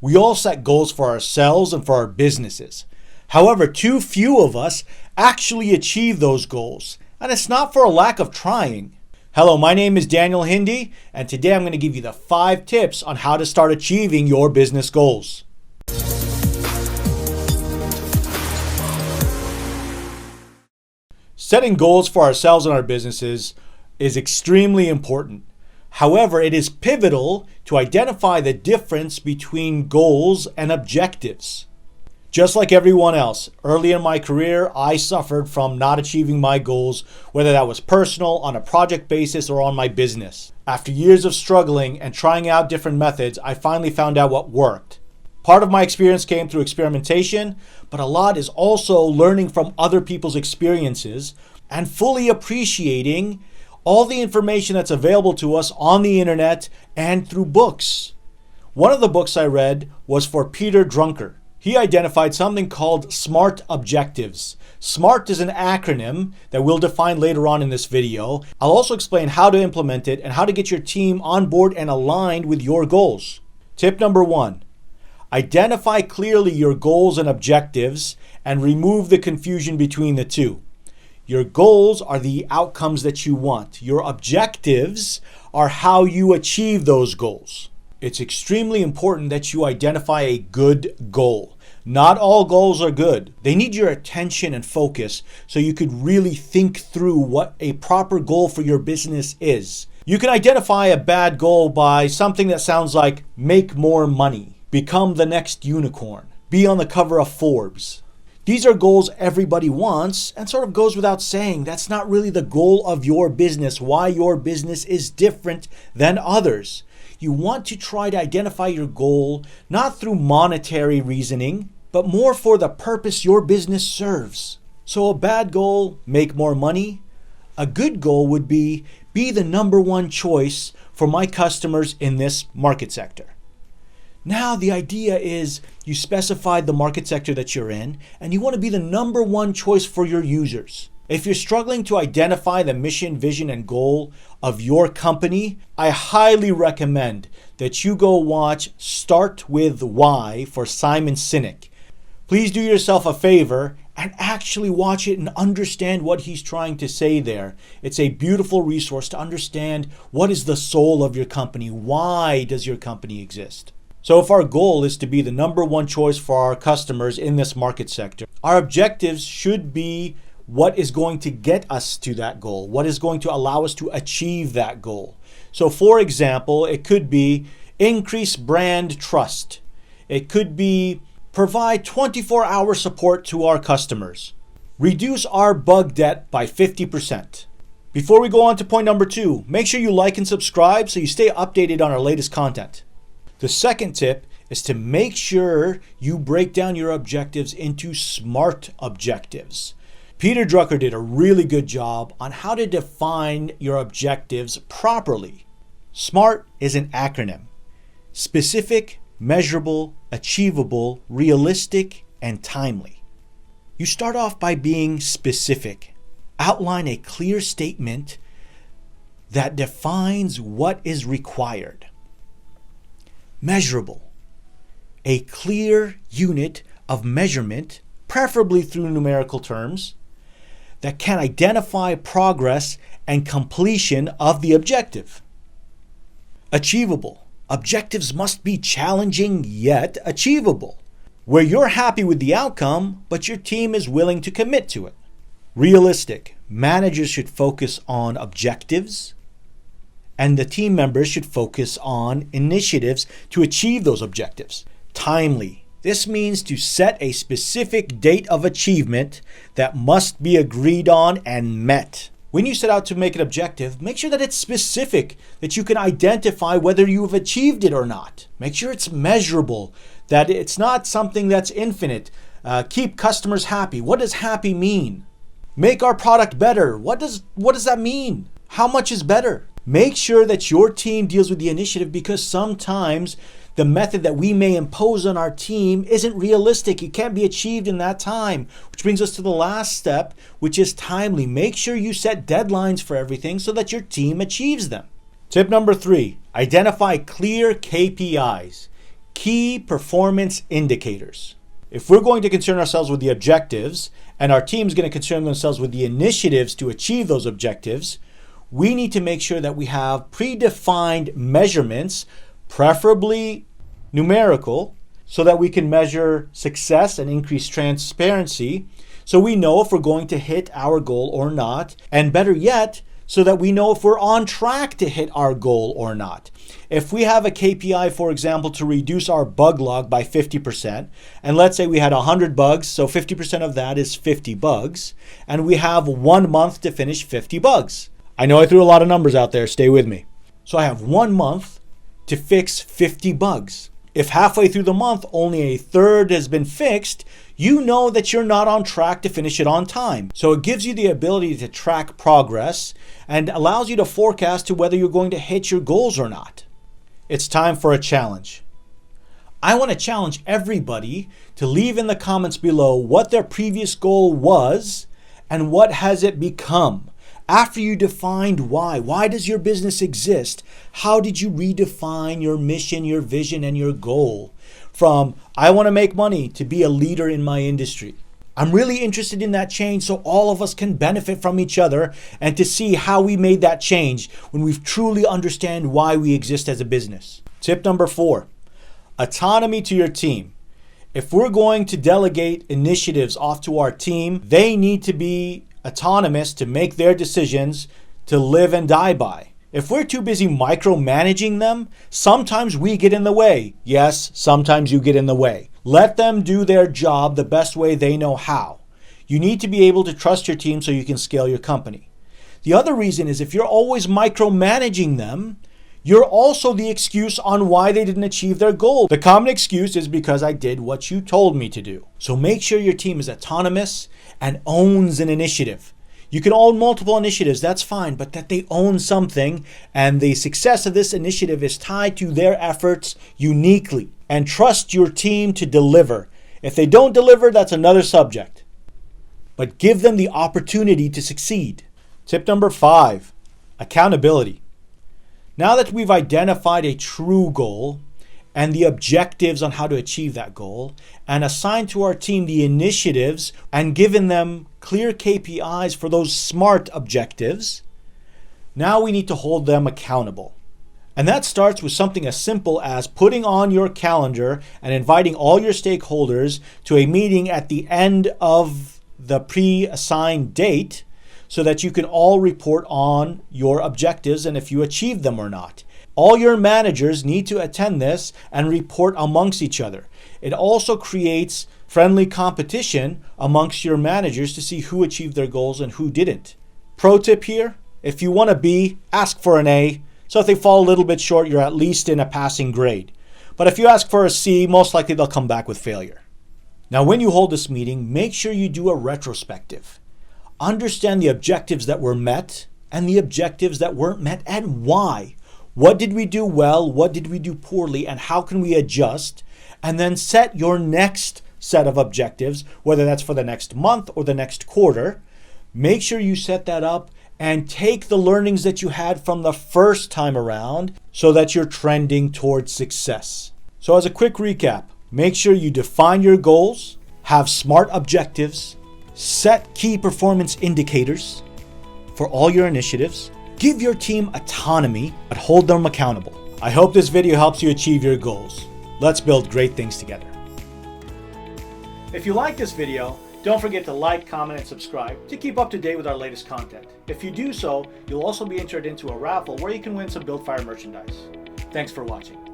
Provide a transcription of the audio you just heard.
We all set goals for ourselves and for our businesses. However, too few of us actually achieve those goals, and it's not for a lack of trying. Hello, my name is Daniel Hindi, and today I'm going to give you the 5 tips on how to start achieving your business goals. Setting goals for ourselves and our businesses is extremely important. However, it is pivotal to identify the difference between goals and objectives. Just like everyone else, early in my career, I suffered from not achieving my goals, whether that was personal, on a project basis, or on my business. After years of struggling and trying out different methods, I finally found out what worked. Part of my experience came through experimentation, but a lot is also learning from other people's experiences and fully appreciating all the information that's available to us on the internet and through books. One of the books I read was for Peter Drucker. He identified something called SMART objectives. SMART is an acronym that we'll define later on in this video. I'll also explain how to implement it and how to get your team on board and aligned with your goals. Tip number 1. Identify clearly your goals and objectives and remove the confusion between the two. Your goals are the outcomes that you want. Your objectives are how you achieve those goals. It's extremely important that you identify a good goal. Not all goals are good. They need your attention and focus so you could really think through what a proper goal for your business is. You can identify a bad goal by something that sounds like make more money, become the next unicorn, be on the cover of Forbes. These are goals everybody wants and sort of goes without saying. That's not really the goal of your business, why your business is different than others. You want to try to identify your goal not through monetary reasoning, but more for the purpose your business serves. So a bad goal, make more money. A good goal would be the number one choice for my customers in this market sector. Now the idea is you specified the market sector that you're in and you want to be the number one choice for your users. If you're struggling to identify the mission, vision, and goal of your company, I highly recommend that you go watch Start With Why for Simon Sinek. Please do yourself a favor and actually watch it and understand what he's trying to say there. It's a beautiful resource to understand what is the soul of your company. Why does your company exist? So if our goal is to be the number one choice for our customers in this market sector, our objectives should be what is going to get us to that goal, what is going to allow us to achieve that goal. So for example, it could be increase brand trust. It could be provide 24-hour support to our customers. Reduce our bug debt by 50%. Before we go on to point number 2, make sure you like and subscribe so you stay updated on our latest content. The second tip is to make sure you break down your objectives into SMART objectives. Peter Drucker did a really good job on how to define your objectives properly. SMART is an acronym: specific, measurable, achievable, realistic, and timely. You start off by being specific. Outline a clear statement that defines what is required. Measurable. A clear unit of measurement, preferably through numerical terms, that can identify progress and completion of the objective. Achievable. Objectives must be challenging yet achievable, where you're happy with the outcome, but your team is willing to commit to it. Realistic. Managers should focus on objectives, and the team members should focus on initiatives to achieve those objectives. Timely. This means to set a specific date of achievement that must be agreed on and met. When you set out to make an objective, make sure that it's specific, that you can identify whether you have achieved it or not. Make sure it's measurable, that it's not something that's infinite. Keep customers happy. What does happy mean? Make our product better. What does that mean? How much is better? Make sure that your team deals with the initiative, because sometimes the method that we may impose on our team isn't realistic. It can't be achieved in that time, which brings us to the last step, which is timely. Make sure you set deadlines for everything so that your team achieves them. Tip number 3, identify clear KPIs, key performance indicators. If we're going to concern ourselves with the objectives and our team's going to concern themselves with the initiatives to achieve those objectives, we need to make sure that we have predefined measurements, preferably numerical, so that we can measure success and increase transparency, so we know if we're going to hit our goal or not, and better yet, so that we know if we're on track to hit our goal or not. If we have a KPI, for example, to reduce our bug log by 50%, and let's say we had 100 bugs, so 50% of that is 50 bugs, and we have 1 month to finish 50 bugs. I know I threw a lot of numbers out there, stay with me. So I have 1 month to fix 50 bugs. If halfway through the month only a third has been fixed, you know that you're not on track to finish it on time. So it gives you the ability to track progress and allows you to forecast to whether you're going to hit your goals or not. It's time for a challenge. I want to challenge everybody to leave in the comments below what their previous goal was and what has it become. After you defined why does your business exist? How did you redefine your mission, your vision, and your goal? From I want to make money to be a leader in my industry. I'm really interested in that change so all of us can benefit from each other and to see how we made that change when we truly understand why we exist as a business. Tip number 4, autonomy to your team. If we're going to delegate initiatives off to our team, they need to be autonomous to make their decisions to live and die by. If we're too busy micromanaging them, sometimes we get in the way. Yes, sometimes you get in the way. Let them do their job the best way they know how. You need to be able to trust your team so you can scale your company. The other reason is if you're always micromanaging them, you're also the excuse on why they didn't achieve their goal. The common excuse is because I did what you told me to do. So make sure your team is autonomous and owns an initiative. You can own multiple initiatives, that's fine, but that they own something and the success of this initiative is tied to their efforts uniquely. And trust your team to deliver. If they don't deliver, that's another subject. But give them the opportunity to succeed. Tip number 5, accountability. Now that we've identified a true goal and the objectives on how to achieve that goal and assigned to our team the initiatives and given them clear KPIs for those SMART objectives, now we need to hold them accountable. And that starts with something as simple as putting on your calendar and inviting all your stakeholders to a meeting at the end of the pre-assigned date so that you can all report on your objectives and if you achieved them or not. All your managers need to attend this and report amongst each other. It also creates friendly competition amongst your managers to see who achieved their goals and who didn't. Pro tip here, if you want a B, ask for an A. So if they fall a little bit short, you're at least in a passing grade. But if you ask for a C, most likely they'll come back with failure. Now, when you hold this meeting, make sure you do a retrospective. Understand the objectives that were met and the objectives that weren't met and why. What did we do well? What did we do poorly? And how can we adjust? And then set your next set of objectives, whether that's for the next month or the next quarter. Make sure you set that up and take the learnings that you had from the first time around so that you're trending towards success. So as a quick recap, make sure you define your goals, have SMART objectives, set key performance indicators for all your initiatives, give your team autonomy, but hold them accountable. I hope this video helps you achieve your goals. Let's build great things together. If you like this video, don't forget to like, comment, and subscribe to keep up to date with our latest content. If you do so, you'll also be entered into a raffle where you can win some BuildFire merchandise. Thanks for watching.